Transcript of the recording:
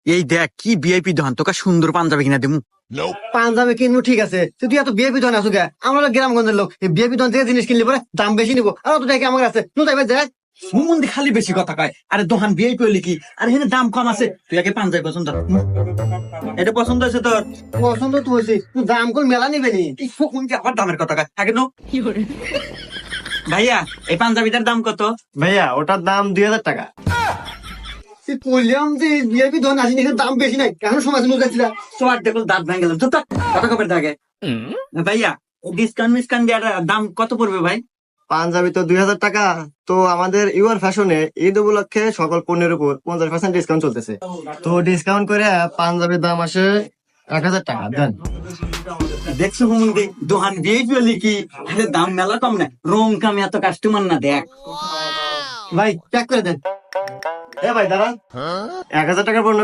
এই দেখ কি ভিআইপি দোকান, তোকে সুন্দর পাঞ্জাবি কিনা দেবো। পাঞ্জাবি কিনবো ঠিক আছে, তুই এত বিএপি দোকান আছো কে? আমরা গ্রামগঞ্জের লোক, এই বিএপি দোকান থেকে জিনিস কিনলে পরে দাম বেশি নিবো, আর অত টাকা আমার কাছে তুই তাই দেখ। সুমন্দি খালি বেশি কথা কয়, আরে দোকান ভিআইপি হইলে কি, আর এখানে দাম কম আছে। তুই আগে পাঞ্জাবি পছন্দ কর। এটা পছন্দ হয়েছে তোর? পছন্দ তো হয়েছে, তুই দাম কোন মেলা নিবে নি? এই ফকুনকে আবার দামের কথা কয় আগে নো। ভাইয়া এই পাঞ্জাবিটার দাম কত? ভাইয়া ওটার দাম 2000 টাকা। তুই বললাম যে বিএপি দোকান আসিনি, এখানে দাম বেশি নাই, এখন সমাজ যাচ্ছিলা। সোয়ার দেখুন দাঁত ভেঙে গেলাম, চুপ থাক, কথা কবের থাকে। ভাইয়া ডিসকাউন্ট মিসকাউন্ট দেওয়ার দাম কত পড়বে ভাই? পাঞ্জাবি তো 2000 টাকা। তো আমাদের ইউর ফ্যাশনে ঈদ উপলক্ষে সকল পণ্যের উপর 50% ডিসকাউন্ট চলতেছে। তো ডিসকাউন্ট করে পাঞ্জাবির দাম আসে 1000 টাকা দেন। দেখছো হুমন্দি দোকান ভিআইপি হইলে কি, আরে দাম মেলা কম না, রং কামে এত কাস্টমার না দেখ। ভাই প্যাক করে দেন। ভাই দাঁড়ান, 1000 টাকার পণ্য